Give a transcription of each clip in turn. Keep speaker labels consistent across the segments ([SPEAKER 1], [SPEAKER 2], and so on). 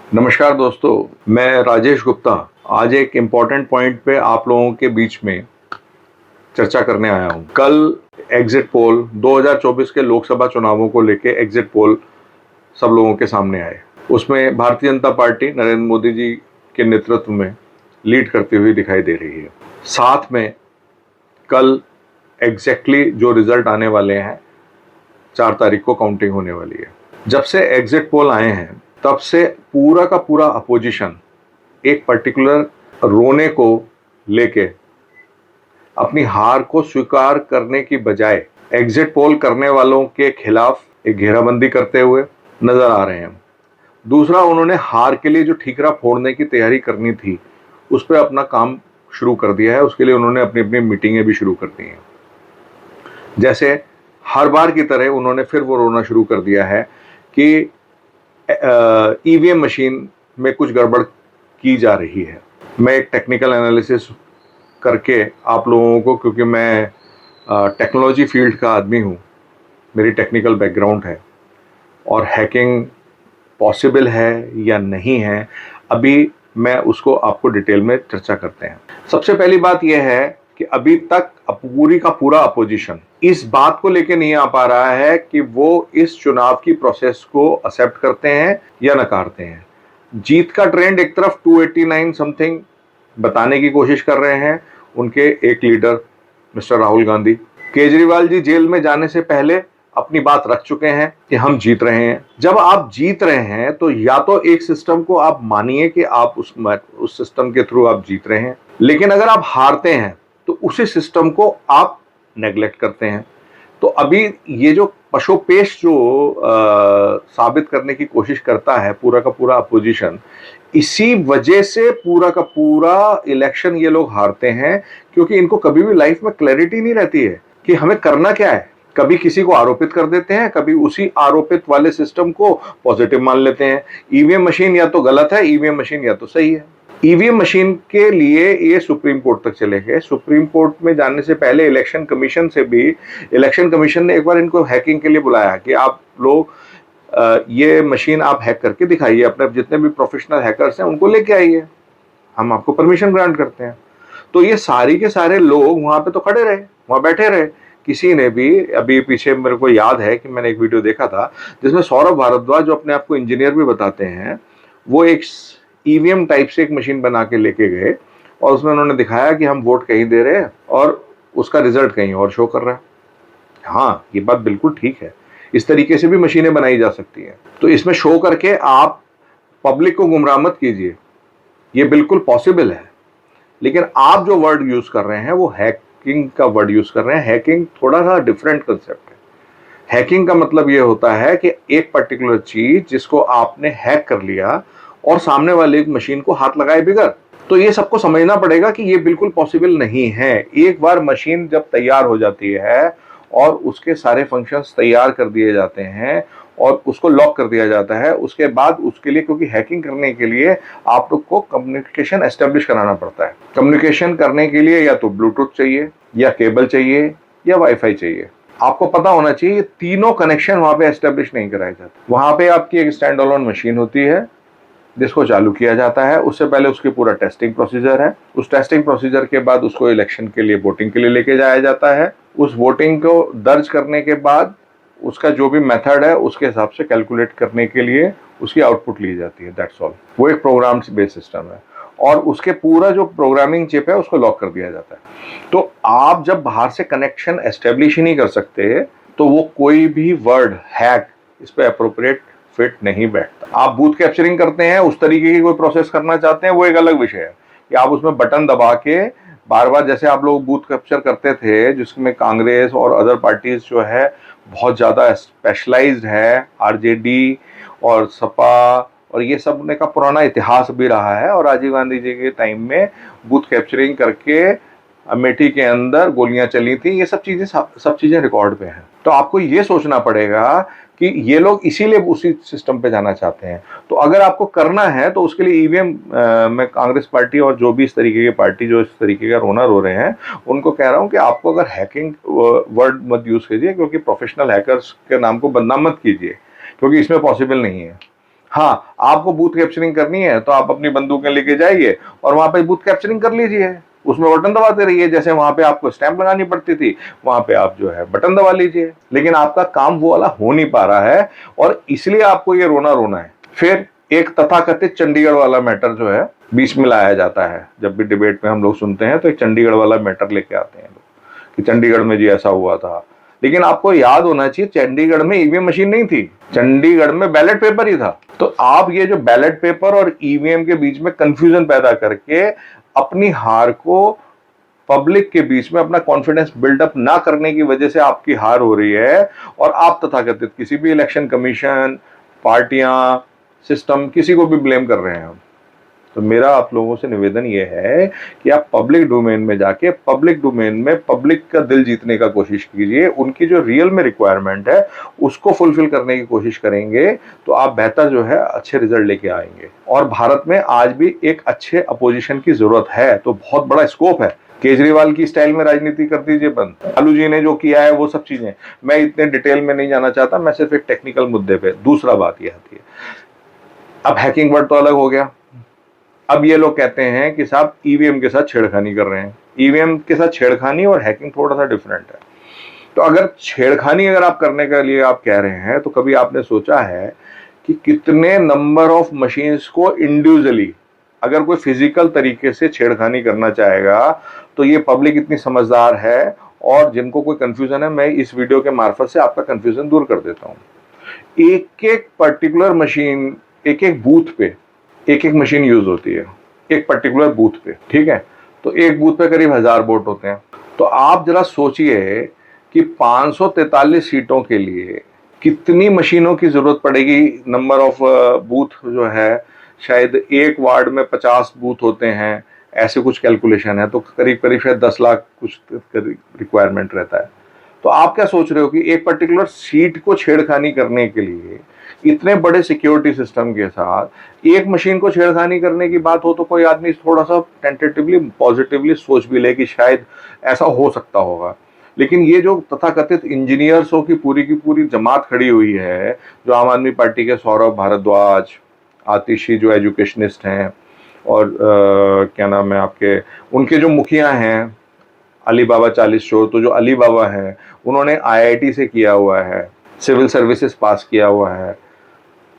[SPEAKER 1] नमस्कार दोस्तों, मैं राजेश गुप्ता आज एक इम्पॉर्टेंट पॉइंट पे आप लोगों के बीच में चर्चा करने आया हूँ। कल एग्जिट पोल 2024 के लोकसभा चुनावों को लेके एग्जिट पोल सब लोगों के सामने आए। उसमें भारतीय जनता पार्टी नरेंद्र मोदी जी के नेतृत्व में लीड करती हुई दिखाई दे रही है। साथ में कल एग्जैक्टली जो रिजल्ट आने वाले हैं 4 तारीख को काउंटिंग होने वाली है। जब से एग्जिट पोल आए हैं तब से पूरा का पूरा अपोजिशन एक पर्टिकुलर रोने को लेके अपनी हार को स्वीकार करने की बजाय एग्जिट पोल करने वालों के खिलाफ एक घेराबंदी करते हुए नजर आ रहे हैं। दूसरा, उन्होंने हार के लिए जो ठीकरा फोड़ने की तैयारी करनी थी उस पर अपना काम शुरू कर दिया है। उसके लिए उन्होंने अपनी अपनी मीटिंगें भी शुरू कर दी हैं। जैसे हर बार की तरह उन्होंने फिर वो रोना शुरू कर दिया है कि ईवीएम मशीन में कुछ गड़बड़ की जा रही है। मैं एक टेक्निकल एनालिसिस करके आप लोगों को, क्योंकि मैं टेक्नोलॉजी फील्ड का आदमी हूँ, मेरी टेक्निकल बैकग्राउंड है और हैकिंग पॉसिबल है या नहीं है, अभी मैं उसको आपको डिटेल में चर्चा करते हैं। सबसे पहली बात यह है कि अभी तक पूरी का पूरा अपोजिशन इस बात को लेके नहीं आ पा रहा है कि वो इस चुनाव की प्रोसेस को एक्सेप्ट करते हैं या नकारते हैं। जीत का ट्रेंड एक तरफ 289 समथिंग बताने की कोशिश कर रहे हैं उनके एक leader mister Rahul Gandhi. Kejriwal ji jail में जाने से पहले अपनी बात रख चुके हैं कि हम जीत रहे हैं। जब आप जीत रहे हैं तो या तो एक सिस्टम को आप मानिए कि आप उस सिस्टम के थ्रू आप जीत रहे हैं, लेकिन अगर आप हारते हैं तो उसी सिस्टम को आप नेग्लेक्ट करते हैं। तो अभी ये जो पशोपेश जो साबित करने की कोशिश करता है पूरा का पूरा अपोजिशन, इसी वजह से पूरा का पूरा इलेक्शन ये लोग हारते हैं, क्योंकि इनको कभी भी लाइफ में क्लैरिटी नहीं रहती है कि हमें करना क्या है। कभी किसी को आरोपित कर देते हैं, कभी उसी आरोपित वाले सिस्टम को पॉजिटिव मान लेते हैं। ईवीएम मशीन या तो गलत है, ईवीएम मशीन या तो सही है। ईवीएम मशीन के लिए ये सुप्रीम कोर्ट तक चले गए। सुप्रीम कोर्ट में जाने से पहले इलेक्शन कमीशन से भी, इलेक्शन कमीशन ने एक बार इनको हैकिंग के लिए बुलाया कि आप लोग ये मशीन आप हैक करके दिखाइए, अपने जितने भी प्रोफेशनल हैकर्स हैं उनको लेके आइए, हम आपको परमिशन ग्रांट करते हैं। तो ये सारी के सारे लोग वहां पे तो खड़े रहे, वहां बैठे रहे। किसी ने भी, अभी पीछे मेरे को याद है कि मैंने एक वीडियो देखा था जिसमें सौरभ भारद्वाज, जो अपने आप को इंजीनियर भी बताते हैं, वो एक ईवीएम टाइप से एक मशीन बना के लेके गए और उसमें उन्होंने दिखाया कि हम वोट कहीं दे रहे हैं और उसका रिजल्ट कहीं और शो कर रहा है। हाँ, ये बात बिल्कुल ठीक है, इस तरीके से भी मशीनें बनाई जा सकती हैं। तो इसमें शो करके आप पब्लिक को गुमराह मत कीजिए, ये बिल्कुल पॉसिबल है। लेकिन आप जो वर्ड यूज कर रहे हैं वो हैकिंग का वर्ड यूज कर रहे हैं। हैकिंग थोड़ा सा डिफरेंट कंसेप्ट है। हैकिंग का मतलब ये होता है कि एक पर्टिकुलर चीज जिसको आपने हैक कर लिया और सामने वाले एक मशीन को हाथ लगाए बिगड़। तो ये सबको समझना पड़ेगा कि ये बिल्कुल पॉसिबल नहीं है। एक बार मशीन जब तैयार हो जाती है और उसके सारे फंक्शंस तैयार कर दिए जाते हैं और उसको लॉक कर दिया जाता है, उसके बाद उसके लिए, क्योंकि हैकिंग करने के लिए आप लोग को कम्युनिकेशन एस्टेब्लिश कराना पड़ता है। कम्युनिकेशन करने के लिए या तो ब्लूटूथ चाहिए, या केबल चाहिए, या वाईफाई चाहिए। आपको पता होना चाहिए ये तीनों कनेक्शन वहां पे एस्टेब्लिश नहीं कराए जाते। वहां पे आपकी एक स्टैंड अलोन मशीन होती है जिसको चालू किया जाता है। उससे पहले उसकी पूरा टेस्टिंग प्रोसीजर है। उस टेस्टिंग प्रोसीजर के बाद उसको इलेक्शन के लिए, वोटिंग के लिए लेके जाया जाता है। उस वोटिंग को दर्ज करने के बाद उसका जो भी मेथड है उसके हिसाब से कैलकुलेट करने के लिए उसकी आउटपुट ली जाती है। That's all. वो एक प्रोग्राम बेस्ड सिस्टम है और उसके पूरा जो प्रोग्रामिंग चिप है उसको लॉक कर दिया जाता है। तो आप जब बाहर से कनेक्शन एस्टेब्लिश ही नहीं कर सकते तो वो कोई भी वर्ड हैक इस पे अप्रोप्रिएट फिट नहीं बैठता। आप बूथ कैप्चरिंग करते हैं, उस तरीके की कोई प्रोसेस करना चाहते हैं, वो एक अलग विषय है कि आप उसमें बटन दबा के बार बार, जैसे आप लोग बूथ कैप्चर करते थे जिसमें कांग्रेस और अदर पार्टीज जो है बहुत ज़्यादा स्पेशलाइज्ड है, आरजेडी और सपा और ये सब ने का पुराना इतिहास भी रहा है। और राजीव गांधी जी के टाइम में बूथ कैप्चरिंग करके अमेठी के अंदर गोलियां चली थी। ये सब चीजें रिकॉर्ड पे हैं। तो आपको ये सोचना पड़ेगा कि ये लोग इसीलिए उसी सिस्टम पे जाना चाहते हैं। तो अगर आपको करना है तो उसके लिए ईवीएम में कांग्रेस पार्टी और जो भी इस तरीके की पार्टी जो इस तरीके का रोना रो रहे हैं उनको कह रहा हूं कि आपको अगर हैकिंग वर्ड मत यूज कीजिए, क्योंकि प्रोफेशनल हैकर्स के नाम को बदनाम मत कीजिए, क्योंकि इसमें पॉसिबल नहीं है। हाँ, आपको बूथ कैप्चरिंग करनी है तो आप अपनी बंदूकें लेके जाइए और वहां पे बूथ कैप्चरिंग कर लीजिए, उसमें बटन दबाते रहिए, जैसे वहां पे आपको स्टैंप लगानी पड़ती थी वहां पे आप जो है बटन दबा लीजिए। लेकिन आपका काम वो वाला हो नहीं पा रहा है और इसलिए आपको ये रोना रोना है। फिर एक तथाकथित चंडीगढ़ वाला मैटर जो है बीच में लाया जाता है, जब भी डिबेट में हम लोग सुनते हैं तो एक चंडीगढ़ वाला मैटर लेके आते हैं लोग कि चंडीगढ़ में जी ऐसा हुआ था। लेकिन आपको याद होना चाहिए चंडीगढ़ में ईवीएम मशीन नहीं थी, चंडीगढ़ में बैलेट पेपर ही था। तो आप ये जो बैलेट पेपर और ईवीएम के बीच में कंफ्यूजन पैदा करके अपनी हार को पब्लिक के बीच में अपना कॉन्फिडेंस बिल्डअप ना करने की वजह से आपकी हार हो रही है और आप तथाकथित किसी भी इलेक्शन कमीशन, पार्टियां, सिस्टम किसी को भी ब्लेम कर रहे हैं। तो मेरा आप लोगों से निवेदन ये है कि आप पब्लिक डोमेन में जाके पब्लिक डोमेन में पब्लिक का दिल जीतने का कोशिश कीजिए, उनकी जो रियल में रिक्वायरमेंट है उसको फुलफिल करने की कोशिश करेंगे तो आप बेहतर जो है अच्छे रिजल्ट लेके आएंगे। और भारत में आज भी एक अच्छे अपोजिशन की जरूरत है, तो बहुत बड़ा स्कोप है। केजरीवाल की स्टाइल में राजनीति कर दीजिए बंद, लालू जी ने जो किया है वो सब चीजें मैं इतने डिटेल में नहीं जाना चाहता, मैं सिर्फ एक टेक्निकल मुद्दे पे। दूसरा बात यह आती है, अब हैकिंग वर्ड तो अलग हो गया। अब ये लोग कहते हैं कि साहब ईवीएम के साथ छेड़खानी कर रहे हैं। ईवीएम के साथ छेड़खानी और हैकिंग थोड़ा सा डिफरेंट है। तो अगर छेड़खानी अगर आप करने के लिए आप कह रहे हैं तो कभी आपने सोचा है कि कितने नंबर ऑफ मशीन्स को इंडिविजुअली अगर कोई फिजिकल तरीके से छेड़खानी करना चाहेगा तो ये पब्लिक इतनी समझदार है। और जिनको कोई कंफ्यूजन है मैं इस वीडियो के मार्फत से आपका कंफ्यूजन दूर कर देता हूं। एक एक पर्टिकुलर मशीन, एक एक बूथ पे एक एक मशीन यूज होती है, एक पर्टिकुलर बूथ पे, ठीक है। तो एक बूथ पे करीब 1000 वोट होते हैं। तो आप जरा सोचिए कि 543 सीटों के लिए कितनी मशीनों की जरूरत पड़ेगी। नंबर ऑफ बूथ जो है, शायद एक वार्ड में 50 बूथ होते हैं, ऐसे कुछ कैलकुलेशन है, तो करीब करीब शायद 10 लाख कुछ रिक्वायरमेंट रहता है। तो आप क्या सोच रहे हो कि एक पर्टिकुलर सीट को छेड़खानी करने के लिए इतने बड़े सिक्योरिटी सिस्टम के साथ एक मशीन को छेड़खानी करने की बात हो तो कोई आदमी थोड़ा सा टेंटेटिवली पॉजिटिवली सोच भी ले कि शायद ऐसा हो सकता होगा। लेकिन ये जो तथाकथित इंजीनियर्सों की पूरी जमात खड़ी हुई है, जो आम आदमी पार्टी के सौरभ भारद्वाज, आतिशी जो एजुकेशनिस्ट हैं, और क्या नाम है आपके, उनके जो मुखिया हैं अली बाबा 40 शो, तो जो अली बाबा हैं उन्होंने आईआईटी से किया हुआ है, सिविल सर्विसेज पास किया हुआ है।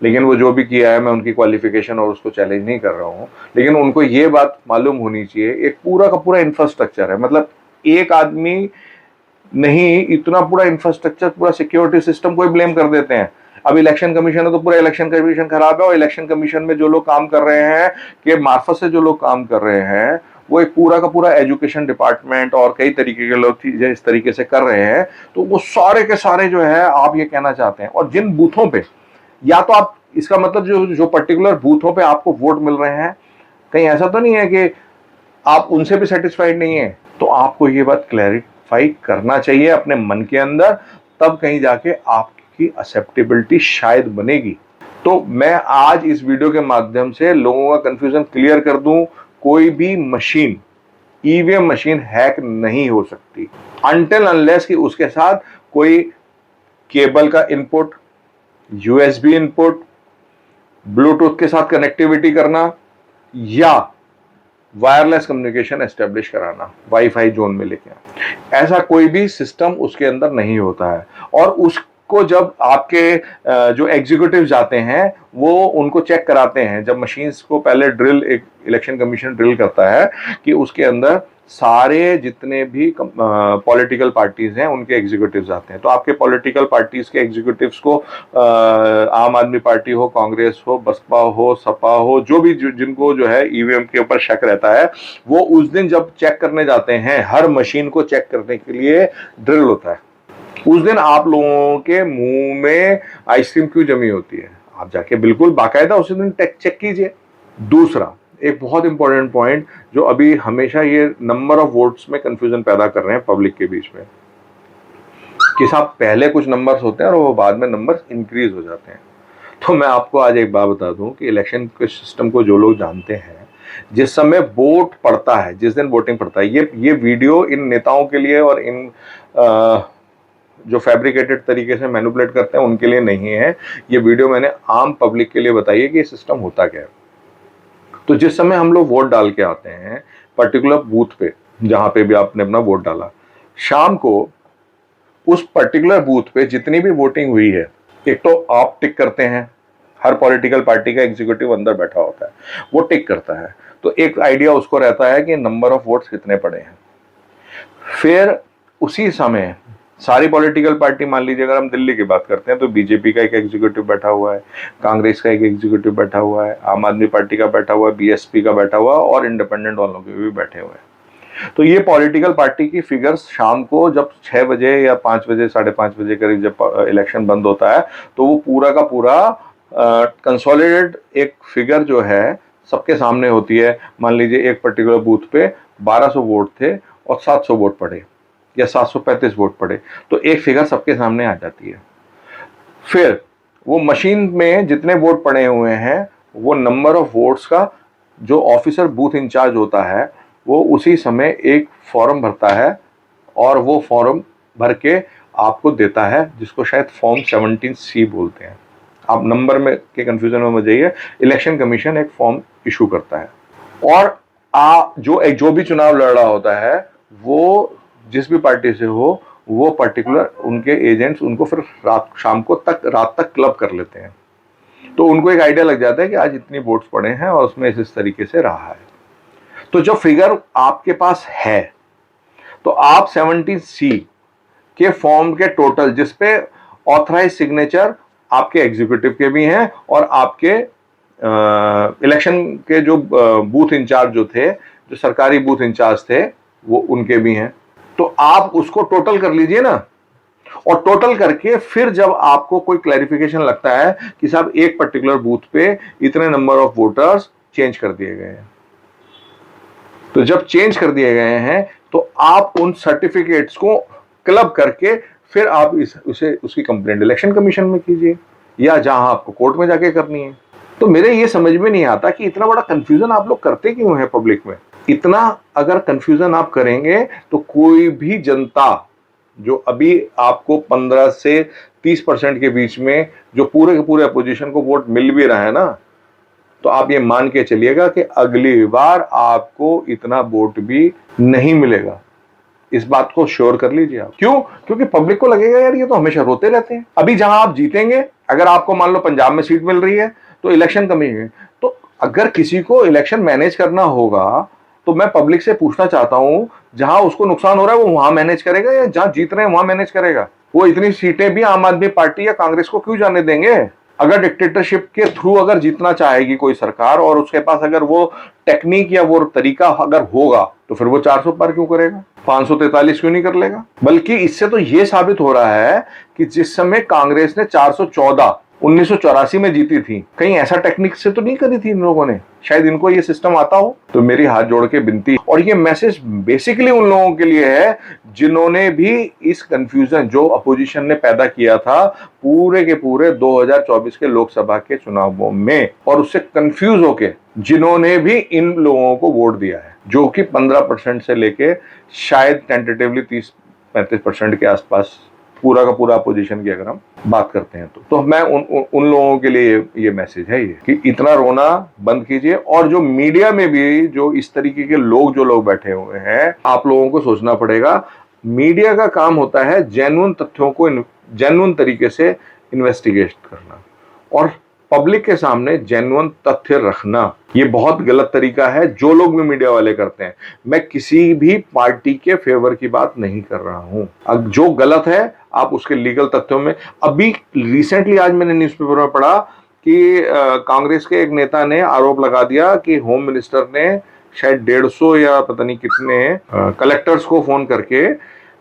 [SPEAKER 1] लेकिन वो जो भी किया है मैं उनकी क्वालिफिकेशन और उसको चैलेंज नहीं कर रहा हूँ, लेकिन उनको ये बात मालूम होनी चाहिए एक पूरा का पूरा इंफ्रास्ट्रक्चर है। मतलब एक आदमी नहीं, इतना पूरा इंफ्रास्ट्रक्चर, पूरा सिक्योरिटी सिस्टम कोई ब्लेम कर देते हैं। अब इलेक्शन कमीशन है तो पूरा इलेक्शन कमीशन खराब है, और इलेक्शन कमीशन में जो लोग काम कर रहे हैं के मार्फत से जो लोग काम कर रहे हैं वो एक पूरा का पूरा एजुकेशन डिपार्टमेंट और कई तरीके के लोग चीजें इस तरीके से कर रहे हैं। तो वो सारे के सारे जो है आप ये कहना चाहते हैं, और जिन बूथों पे, या तो आप इसका मतलब जो जो पर्टिकुलर बूथों पे आपको वोट मिल रहे हैं, कहीं ऐसा तो नहीं है कि आप उनसे भी सेटिस्फाइड नहीं है। तो आपको ये बात क्लैरिफाई करना चाहिए अपने मन के अंदर, तब कहीं जाके आपकी एक्सेप्टेबिलिटी शायद बनेगी। तो मैं आज इस वीडियो के माध्यम से लोगों का कंफ्यूजन क्लियर कर दूं, कोई भी मशीन, ईवीएम मशीन हैक नहीं हो सकती अनटिल अनलेस कि उसके साथ कोई केबल का इनपुट, यूएसबी इनपुट, ब्लूटूथ के साथ कनेक्टिविटी करना, या वायरलेस कम्युनिकेशन एस्टेब्लिश कराना, वाईफाई जोन में लेके आना, ऐसा कोई भी सिस्टम उसके अंदर नहीं होता है। और उसको जब आपके जो एग्जीक्यूटिव जाते हैं वो उनको चेक कराते हैं, जब मशीन्स को पहले ड्रिल, एक इलेक्शन कमीशन ड्रिल करता है कि उसके अंदर सारे जितने भी पॉलिटिकल पार्टीज हैं उनके एग्जीक्यूटिव्स आते हैं। तो आपके पॉलिटिकल पार्टीज के एग्जीक्यूटिव्स को आम आदमी पार्टी हो, कांग्रेस हो, बसपा हो, सपा हो, जो भी जिनको जो है ईवीएम के ऊपर शक रहता है, वो उस दिन जब चेक करने जाते हैं, हर मशीन को चेक करने के लिए ड्रिल होता है। उस दिन आप लोगों के मुंह में आइसक्रीम क्यों जमी होती है, आप जाके बिल्कुल बाकायदा उस दिन चेक कीजिए। दूसरा एक बहुत इंपॉर्टेंट पॉइंट जो अभी हमेशा ये नंबर ऑफ वोट्स में कंफ्यूजन पैदा कर रहे हैं पब्लिक के बीच में, कि साहब पहले कुछ नंबर्स होते हैं और वो बाद में नंबर्स इंक्रीज हो जाते हैं। तो मैं आपको आज एक बात बता दूं कि इलेक्शन के सिस्टम को जो लोग जानते हैं, जिस समय वोट पड़ता है, जिस दिन वोटिंग पड़ता है, ये वीडियो इन नेताओं के लिए और इन जो फैब्रिकेटेड तरीके से मैनिपुलेट करते हैं उनके लिए नहीं है। ये वीडियो मैंने आम पब्लिक के लिए बताई है कि ये सिस्टम होता क्या है। तो जिस समय हम लोग वोट डाल के आते हैं पर्टिकुलर बूथ पे, जहां पे भी आपने अपना वोट डाला, शाम को उस पर्टिकुलर बूथ पे जितनी भी वोटिंग हुई है, एक तो आप टिक करते हैं, हर पॉलिटिकल पार्टी का एग्जीक्यूटिव अंदर बैठा होता है, वो टिक करता है, तो एक आइडिया उसको रहता है कि नंबर ऑफ वोट्स कितने पड़े हैं। फिर उसी समय सारी पॉलिटिकल पार्टी, मान लीजिए अगर हम दिल्ली की बात करते हैं तो बीजेपी का एक एग्जीक्यूटिव बैठा हुआ है, कांग्रेस का एक एग्जीक्यूटिव बैठा हुआ है, आम आदमी पार्टी का बैठा हुआ है, बीएसपी का बैठा हुआ है और इंडिपेंडेंट वालों के भी बैठे हुए हैं। तो ये पॉलिटिकल पार्टी की फिगर्स शाम को जब 6 बजे या 5 बजे, 5:30 बजे करीब जब इलेक्शन बंद होता है, तो वो पूरा का पूरा कंसोलिडेटेड एक फिगर जो है सबके सामने होती है। मान लीजिए एक पर्टिकुलर बूथ पे 1200 वोट थे और 700 वोट पड़े या 735 वोट पड़े, तो एक फिगर सबके सामने आ जाती है। फिर वो मशीन में जितने वोट पड़े हुए हैं, वो नंबर ऑफ वोट्स का जो ऑफिसर बूथ इंचार्ज होता है वो उसी समय एक फॉर्म भरता है और वो फॉर्म भर के आपको देता है, जिसको शायद फॉर्म 17C बोलते हैं। आप नंबर में के कंफ्यूजन में मत जाइए, इलेक्शन कमीशन एक फॉर्म इशू करता है और जो भी चुनाव लड़ रहा होता है वो जिस भी पार्टी से हो, वो पर्टिकुलर उनके एजेंट्स उनको फिर रात तक क्लब कर लेते हैं। तो उनको एक आइडिया लग जाता है कि आज इतनी वोट्स पड़े हैं और उसमें इस तरीके से रहा है। तो जब फिगर आपके पास है तो आप 17C के फॉर्म के टोटल, जिसपे ऑथराइज सिग्नेचर आपके एग्जीक्यूटिव के भी हैं और आपके इलेक्शन के जो बूथ इंचार्ज जो थे, जो सरकारी बूथ इंचार्ज थे, वो उनके भी हैं। तो आप उसको टोटल कर लीजिए ना, और टोटल करके फिर जब आपको कोई क्लैरिफिकेशन लगता है कि साहब एक पर्टिकुलर बूथ पे इतने नंबर ऑफ वोटर्स चेंज कर दिए गए हैं, तो जब चेंज कर दिए गए हैं तो आप उन सर्टिफिकेट्स को क्लब करके फिर आप उसकी कंप्लेंट इलेक्शन कमीशन में कीजिए या जहां आपको कोर्ट में जाके करनी है। तो मेरे ये समझ में नहीं आता कि इतना बड़ा कंफ्यूजन आप लोग करते क्यों है पब्लिक में। इतना अगर कंफ्यूजन आप करेंगे तो कोई भी जनता, जो अभी आपको 15 से 30% के बीच में जो पूरे के पूरे अपोजिशन को वोट मिल भी रहा है ना, तो आप ये मान के चलिएगा कि अगली बार आपको इतना वोट भी नहीं मिलेगा। इस बात को श्योर कर लीजिए आप। क्यों? क्योंकि पब्लिक को लगेगा यार ये तो हमेशा रोते रहते हैं। अभी जहां आप जीतेंगे, अगर आपको मान लो पंजाब में सीट मिल रही है तो इलेक्शन कमीशन, तो अगर किसी को इलेक्शन मैनेज करना होगा तो मैं पब्लिक से पूछना चाहता हूं, जहां उसको नुकसान हो रहा है वो वहां मैनेज करेगा या जहां जीत रहे हैं वहां मैनेज करेगा? वो इतनी सीटें भी आम आदमी पार्टी या कांग्रेस को क्यों जाने देंगे? अगर डिक्टेटरशिप के थ्रू अगर जीतना चाहेगी कोई सरकार और उसके पास अगर वो टेक्निक या वो तरीका अगर होगा, तो फिर वो 400 पार क्यों करेगा, 543 क्यों नहीं कर लेगा? बल्कि इससे तो ये साबित हो रहा है कि जिस समय कांग्रेस ने 414 1984 में जीती थी, कहीं ऐसा टेक्निक से तो नहीं करी थी इन लोगों ने। शायद इनको ये सिस्टम आता हो। तो मेरी हाथ जोड़ के विनती, और ये मैसेज बेसिकली उन लोगों के लिए है जिन्होंने भी इस कंफ्यूजन जो अपोजिशन ने पैदा किया था पूरे के पूरे 2024 के लोकसभा के चुनावों में, और उससे कंफ्यूज होके जिन्होंने भी इन लोगों को वोट दिया है, जो कि 15% से लेके शायद टेंटेटिवली 30-35% के आसपास पूरा का पूरा अपोजिशन की अगर हम बात करते हैं तो मैं उन लोगों के लिए ये मैसेज है ये कि इतना रोना बंद कीजिए। और जो मीडिया में भी जो इस तरीके के लोग बैठे हुए हैं, आप लोगों को सोचना पड़ेगा। मीडिया का काम होता है जेन्युइन तथ्यों को जेन्युइन तरीके से इन्वेस्टिगेट करना और पब्लिक के सामने जेन्युइन तथ्य रखना। ये बहुत गलत तरीका है जो लोग भी मीडिया वाले करते हैं। मैं किसी भी पार्टी के फेवर की बात नहीं कर रहा हूं। अब जो गलत है आप उसके लीगल तथ्यों में, अभी रिसेंटली आज मैंने न्यूज़पेपर में पढ़ा कि कांग्रेस के एक नेता ने आरोप लगा दिया कि होम मिनिस्टर ने शायद 150 या पता नहीं कितने कलेक्टर्स को फोन करके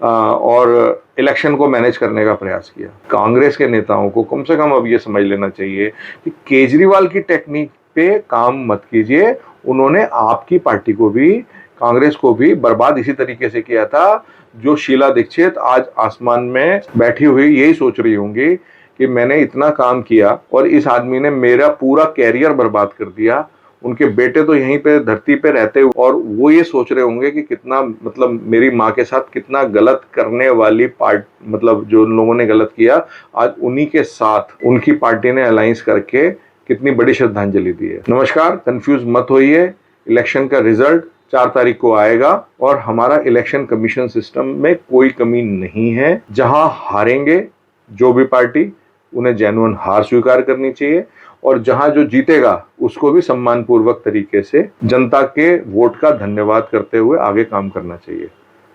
[SPEAKER 1] और इलेक्शन को मैनेज करने का प्रयास किया। कांग्रेस के नेताओं को कम से कम अब ये समझ लेना चाहिए कि केजरीवाल की टेक्निक पे काम मत कीजिए। उन्होंने आपकी पार्टी को भी, कांग्रेस को भी बर्बाद इसी तरीके से किया था। जो शीला दीक्षित आज आसमान में बैठी हुई यही सोच रही होंगी कि मैंने इतना काम किया और इस आदमी ने मेरा पूरा कैरियर बर्बाद कर दिया। उनके बेटे तो यहीं पे धरती पे रहते हुए और वो ये सोच रहे होंगे कि कितना मतलब मेरी माँ के साथ कितना गलत करने वाली मतलब जो उन लोगों ने गलत किया, आज उन्हीं के साथ उनकी पार्टी ने अलायंस करके कितनी बड़ी श्रद्धांजलि दी है। नमस्कार, कंफ्यूज मत होइए। इलेक्शन का रिजल्ट 4 तारीख को आएगा और हमारा इलेक्शन कमीशन सिस्टम में कोई कमी नहीं है। जहां हारेंगे जो भी पार्टी, उन्हें जेन्युइन हार स्वीकार करनी चाहिए और जहां जो जीतेगा उसको भी सम्मानपूर्वक तरीके से जनता के वोट का धन्यवाद करते हुए आगे काम करना चाहिए।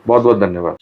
[SPEAKER 1] बहुत बहुत धन्यवाद।